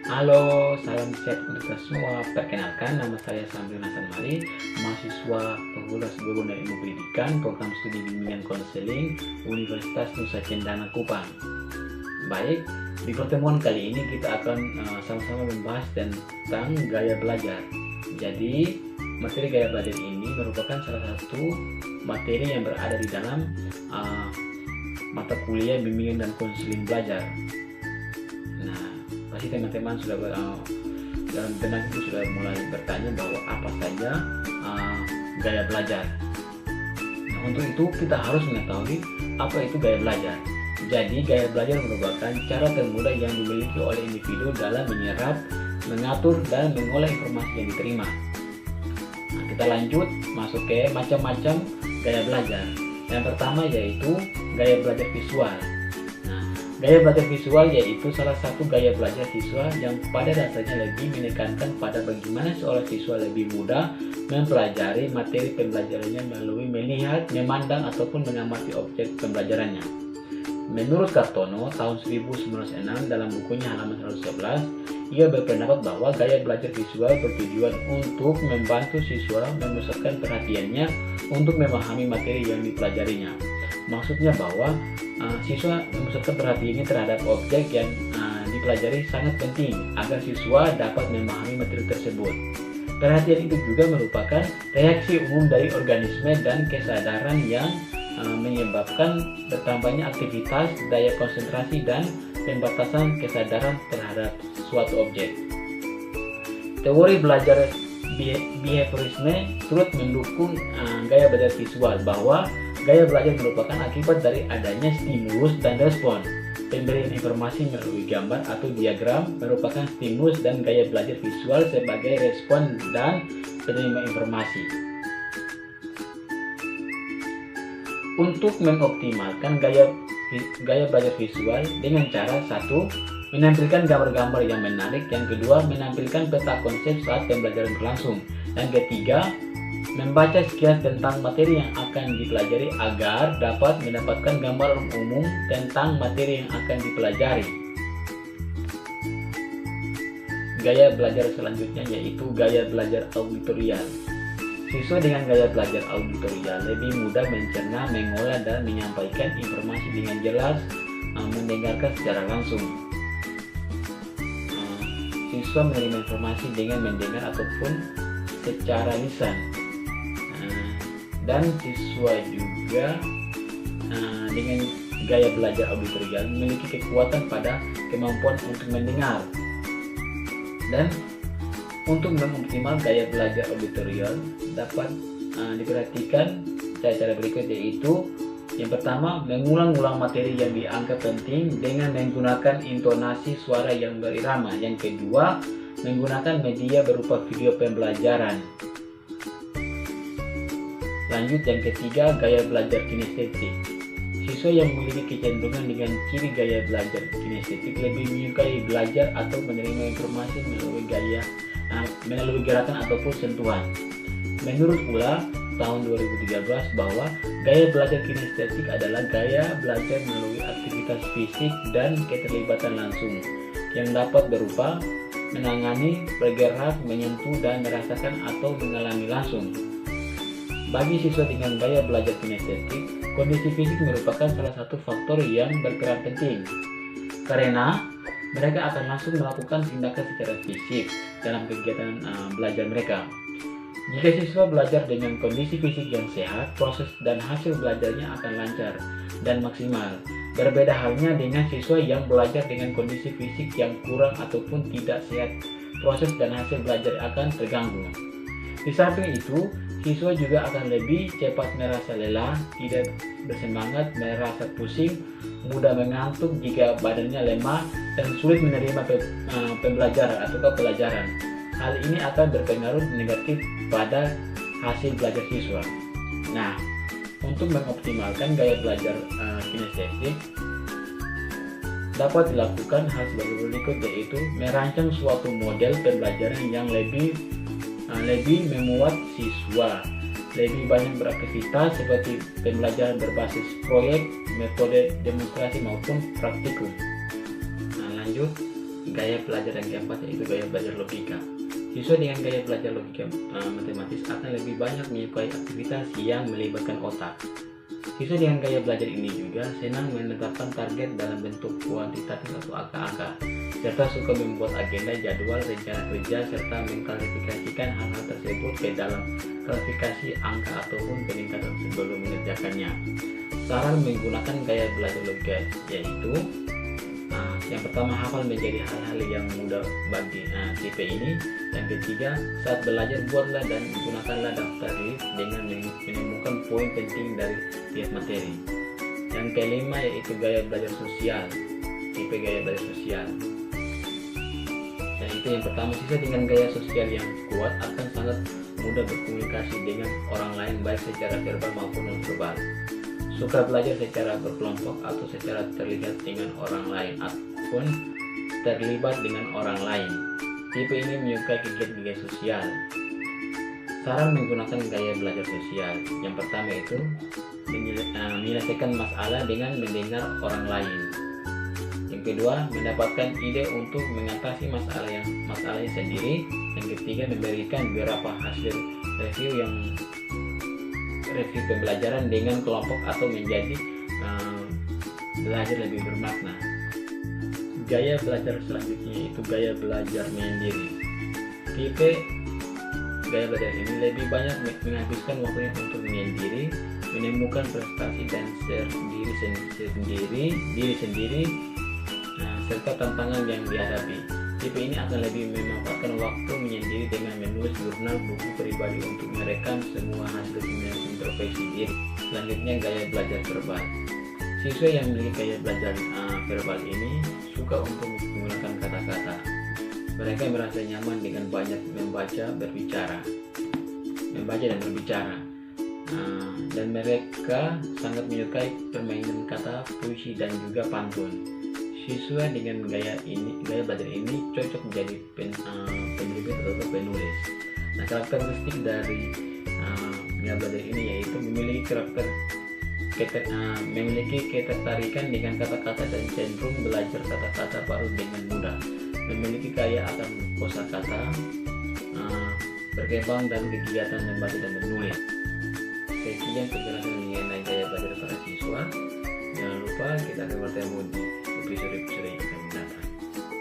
Halo, salam sehat untuk kita semua. Perkenalkan, nama saya Sambil Hasan Mari, mahasiswa Fakultas Guru dan Ilmu Pendidikan, Program Studi Bimbingan Konseling, Universitas Nusa Cendana Kupang. Baik, di pertemuan kali ini kita akan sama-sama membahas tentang gaya belajar. Jadi, materi gaya belajar ini merupakan salah satu materi yang berada di dalam mata kuliah bimbingan dan konseling belajar. Nah, pasti teman-teman sudah dalam benak itu sudah mulai bertanya bahwa apa saja gaya belajar. Nah, untuk itu kita harus mengetahui apa itu gaya belajar. Jadi gaya belajar merupakan cara termudah yang dimiliki oleh individu dalam menyerap, mengatur, dan mengolah informasi yang diterima. Nah, kita lanjut masuk ke macam-macam gaya belajar. Yang pertama yaitu gaya belajar visual. Gaya belajar visual yaitu salah satu gaya belajar siswa yang pada dasarnya lebih menekankan pada bagaimana seorang siswa lebih mudah mempelajari materi pembelajarannya melalui melihat, memandang, ataupun mengamati objek pembelajarannya. Menurut Kartono tahun 1906 dalam bukunya halaman 111, ia berpendapat bahwa gaya belajar visual bertujuan untuk membantu siswa memusatkan perhatiannya untuk memahami materi yang dipelajarinya. Maksudnya bahwa siswa memusatkan perhatiannya terhadap objek yang dipelajari sangat penting agar siswa dapat memahami materi tersebut. Perhatian itu juga merupakan reaksi umum dari organisme dan kesadaran yang menyebabkan bertambahnya aktivitas, daya konsentrasi, dan pembatasan kesadaran terhadap suatu objek. Teori belajar behaviorisme turut mendukung gaya belajar visual bahwa gaya belajar merupakan akibat dari adanya stimulus dan respon. Pemberian informasi melalui gambar atau diagram merupakan stimulus dan gaya belajar visual sebagai respon dan penerima informasi. Untuk mengoptimalkan gaya belajar visual dengan cara satu, menampilkan gambar-gambar yang menarik. Yang kedua, menampilkan peta konsep saat pembelajaran berlangsung. Yang ketiga, membaca sekilas tentang materi yang akan dipelajari agar dapat mendapatkan gambaran umum tentang materi yang akan dipelajari. Gaya belajar selanjutnya yaitu gaya belajar auditorial. Siswa dengan gaya belajar auditorial lebih mudah mencerna, mengolah, dan menyampaikan informasi dengan jelas, mendengarkan secara langsung. Siswa menerima informasi dengan mendengar ataupun secara lisan. Dan siswa juga dengan gaya belajar auditorial memiliki kekuatan pada kemampuan untuk mendengar. Dan untuk mengoptimal gaya belajar auditorial dapat diperhatikan cara-cara berikut, yaitu yang pertama, mengulang-ulang materi yang dianggap penting dengan menggunakan intonasi suara yang berirama. Yang kedua, menggunakan media berupa video pembelajaran. Lanjut, yang ketiga, gaya belajar kinestetik. Siswa yang memiliki kecenderungan dengan ciri gaya belajar kinestetik lebih menyukai belajar atau menerima informasi melalui gerakan ataupun sentuhan. Menurut Ula tahun 2013 bahwa gaya belajar kinestetik adalah gaya belajar melalui aktivitas fisik dan keterlibatan langsung yang dapat berupa menangani, bergerak, menyentuh, dan merasakan atau mengalami langsung. Bagi siswa dengan gaya belajar kinestetik, kondisi fisik merupakan salah satu faktor yang berperan penting karena mereka akan langsung melakukan tindakan secara fisik dalam kegiatan belajar mereka. Jika siswa belajar dengan kondisi fisik yang sehat, proses dan hasil belajarnya akan lancar dan maksimal. Berbeda halnya dengan siswa yang belajar dengan kondisi fisik yang kurang ataupun tidak sehat, proses dan hasil belajar akan terganggu. Di samping itu, siswa juga akan lebih cepat merasa lelah, tidak bersemangat, merasa pusing, mudah mengantuk jika badannya lemah, dan sulit menerima pembelajaran atau pelajaran. Hal ini akan berpengaruh negatif pada hasil belajar siswa. Nah, untuk mengoptimalkan gaya belajar kinestetik dapat dilakukan hal sebagai berikut, yaitu merancang suatu model pembelajaran yang lebih memuat siswa lebih banyak beraktivitas seperti pembelajaran berbasis proyek, metode demonstrasi maupun praktikum. Nah, lanjut, gaya pelajar yang keempat yaitu gaya belajar logika. Siswa dengan gaya belajar logika matematis akan lebih banyak menyukai aktivitas yang melibatkan otak. Siswa dengan gaya belajar ini juga senang menetapkan target dalam bentuk kuantitatif atau angka-angka, serta suka membuat agenda, jadwal, rencana kerja, serta mengklasifikasikan hal-hal tersebut ke dalam klasifikasi angka ataupun peningkatan sebelum mengerjakannya. Saran menggunakan gaya belajar logika yaitu yang pertama, hafal menjadi hal-hal yang mudah bagi tipe ini. Yang ketiga, saat belajar buatlah dan gunakanlah daftar list dengan menemukan poin penting dari tiap materi. Yang kelima yaitu gaya belajar sosial, tipe gaya belajar sosial. Dan itu yang pertama, siswa dengan gaya sosial yang kuat akan sangat mudah berkomunikasi dengan orang lain baik secara verbal maupun non-verbal. Suka belajar secara berkelompok atau secara terlihat dengan orang lain ataupun terlibat dengan orang lain. Tipe ini menyukai kegiatan sosial. Saran menggunakan gaya belajar sosial. Yang pertama itu menyelesaikan masalah dengan mendengar orang lain. Yang kedua, mendapatkan ide untuk mengatasi masalahnya sendiri. Yang ketiga, memberikan beberapa hasil review pembelajaran dengan kelompok atau menjadi belajar lebih bermakna. Gaya belajar selanjutnya itu gaya belajar menyendiri. Tipe gaya belajar ini lebih banyak menghabiskan waktunya untuk menyendiri, menemukan prestasi dan diri sendiri, serta tantangan yang dihadapi. Tipe ini akan lebih memanfaatkan waktu menyendiri dengan menulis jurnal, buku pribadi untuk merekam semua hasil introspeksi diri. Selanjutnya, gaya belajar verbal. Siswa yang memiliki gaya belajar verbal ini suka untuk menggunakan kata-kata. Mereka merasa nyaman dengan banyak membaca dan berbicara. Dan mereka sangat menyukai permainan kata, puisi, dan juga pantun. Siswa dengan gaya belajar ini cocok menjadi penerbit atau penulis. Nah, karakteristik dari gaya belajar ini yaitu memiliki ketertarikan dengan kata-kata dan cenderung belajar kata-kata baru dengan mudah, memiliki kaya akan kosakata, berkembang dan kegiatan membaca dan menulis. Sekian penjelasan mengenai gaya belajar para siswa. Jangan lupa kita akan bertemu di episode yang akan datang.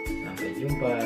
Sampai jumpa.